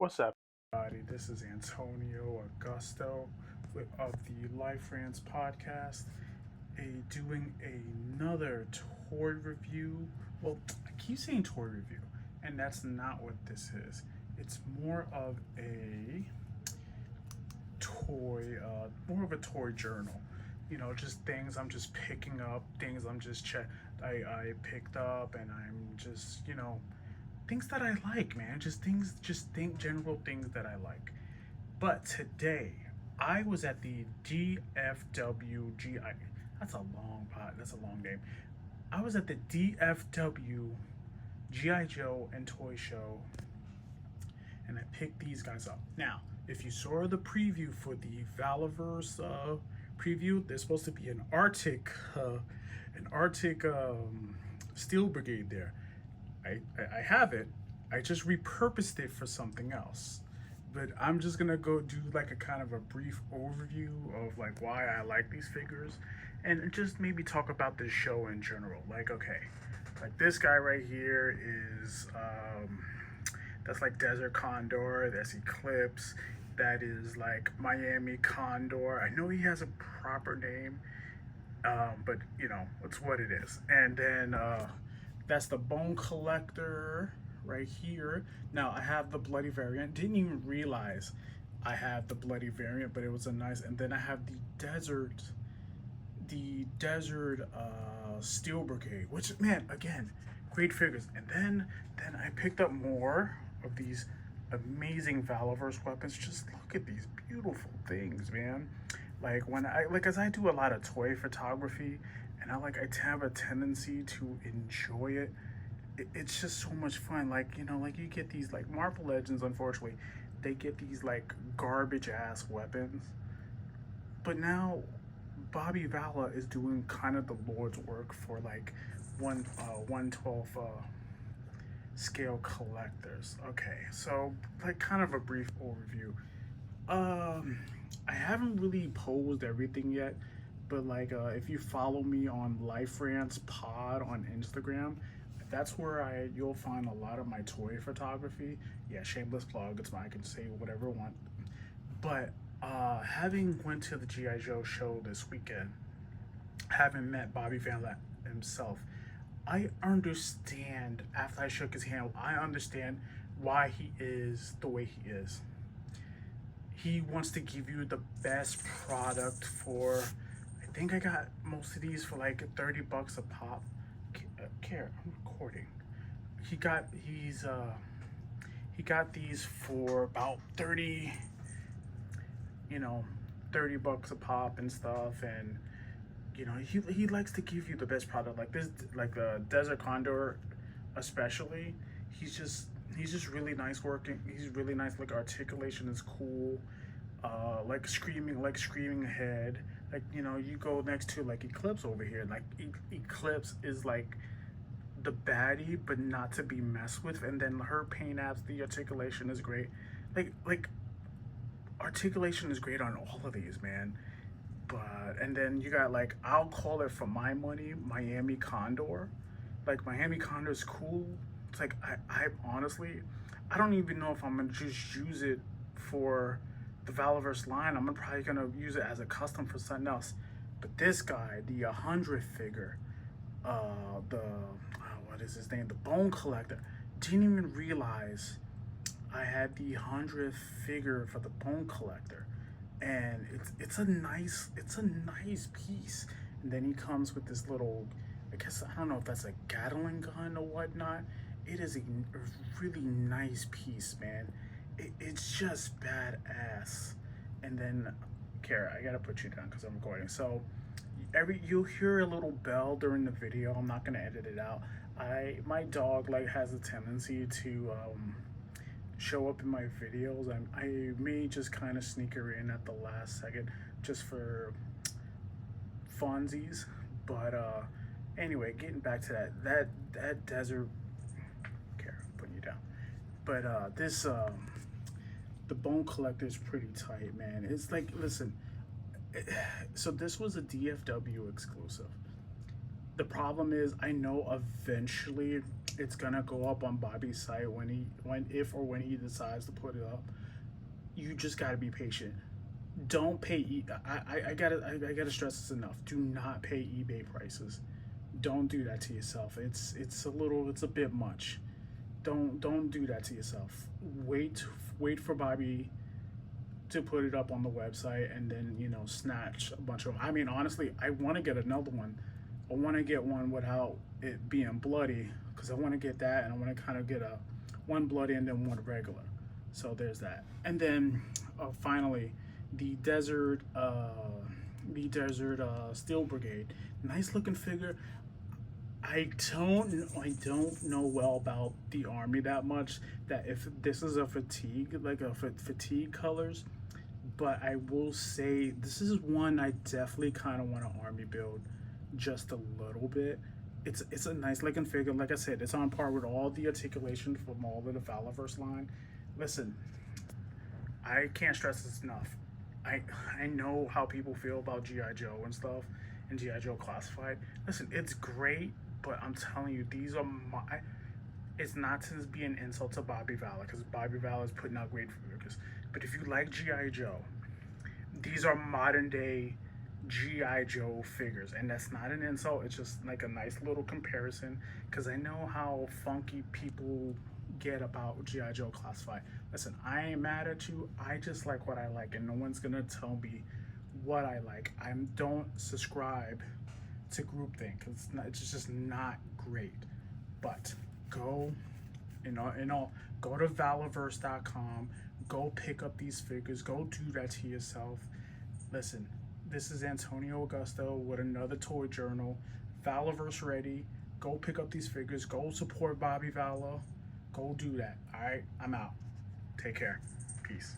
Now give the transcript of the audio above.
What's up, everybody? This is Antonio Augusto of the Life podcast, doing another toy review. Well, I keep saying toy review, and that's not what this is. It's more of a toy journal. You know, just things I'm just picking up, things I'm just I picked up, and I'm just things that I like, man. General things that I like. But today, I was at the DFWGI. That's a long name. I was at the DFW GI Joe and Toy Show, and I picked these guys up. Now, if you saw the preview for the Valaverse preview, there's supposed to be an Arctic Steel Brigade there. I have it. I just repurposed it for something else. But I'm just gonna go do like a kind of a brief overview of like why I like these figures, and just maybe talk about this show in general. Like, okay, like this guy right here is that's like Desert Condor. That's Eclipse. That is like Miami Condor. I know he has a proper name, but it's what it is. And then that's the Bone Collector right here. Now I have the bloody variant. Didn't even realize I had the bloody variant, but it was a nice. And then I have the desert Steel Brigade, which, man, again, great figures. And then I picked up more of these amazing Valaverse weapons. Just look at these beautiful things, man. Like as I do a lot of toy photography, and I have a tendency to enjoy it. It's just so much fun. Like you get these like Marvel Legends. Unfortunately, they get these like garbage ass weapons, but now Bobby Vala is doing kind of the Lord's work for like 1/12 scale collectors. Okay, so like kind of a brief overview. I haven't really posed everything yet, but if you follow me on Life Rants Pod on Instagram, that's where you'll find a lot of my toy photography. Yeah, shameless plug. It's mine. I can say whatever I want. But having went to the GI Joe show this weekend, having met Bobby Van Lat himself, I understand. After I shook his hand, I understand why he is the way he is. He wants to give you the best product for. I think I got most of these for like $30 a pop. Care, I'm recording. He got these for about 30, you know, $30 a pop and stuff. And he likes to give you the best product. Like this, like the Desert Condor, especially. He's just really nice working. He's really nice. Like articulation is cool. Like screaming ahead. Like you go next to like Eclipse over here. Like Eclipse is like the baddie, but not to be messed with. And then her paint apps, the articulation is great. Like articulation is great on all of these, man. But and then you got like, I'll call it for my money, Miami Condor. Like Miami Condor is cool. It's like I honestly, I don't even know if I'm gonna just use it for the Valaverse line. I'm probably gonna use it as a custom for something else. But this guy, the 100 figure, what is his name? The Bone Collector. Didn't even realize I had the 100th figure for the Bone Collector, and it's a nice piece. And then he comes with this little, I guess I don't know if that's a Gatling gun or whatnot. It is a really nice piece, man. It's just badass. And then, Kara, I gotta put you down because I'm recording. So you'll hear a little bell during the video. I'm not gonna edit it out. My dog like has a tendency to show up in my videos. I may just kind of sneak her in at the last second just for funsies. But anyway, getting back to that desert. Okay, I'm putting you down. But this the Bone Collector is pretty tight, man. It's like, listen. So this was a DFW exclusive. The problem is, I know eventually It's gonna go up on Bobby's site when he decides to put it up. You just gotta be patient. Don't pay. I gotta stress this enough. Do not pay eBay prices. Don't do that to yourself. It's a bit much. Don't do that to yourself. Wait for Bobby to put it up on the website, and then snatch a bunch of them. I mean, honestly, I want to get another one. I want to get one without it being bloody, because I want to get that, and I want to kind of get a one bloody and then one regular. So there's that. And then finally, the desert steel brigade. Nice looking figure. I don't know well about the army that much, that if this is a fatigue, like a fatigue colors, but I will say this is one I definitely kind of want to army build just a little bit. It's a nice looking figure. Like I said, it's on par with all the articulation from all of the Valaverse line. Listen, I can't stress this enough. I know how people feel about GI Joe and stuff, and GI Joe Classified. Listen, it's great, but I'm telling you, these are my. It's not to be an insult to Bobby Vala, because Bobby Vala is putting out great figures. But if you like GI Joe, these are modern day GI Joe figures, and that's not an insult. It's just like a nice little comparison, because I know how funky people get about GI Joe Classified. Listen, I ain't mad at you. I just like what I like, and no one's gonna tell me what I like. I don't subscribe to groupthink, because it's just not great. But go, go to Valaverse.com. Go pick up these figures. Go do that to yourself. Listen, this is Antonio Augusto with another toy journal. Valaverse ready. Go pick up these figures. Go support Bobby Vala. Go do that. All right, I'm out. Take care. Peace.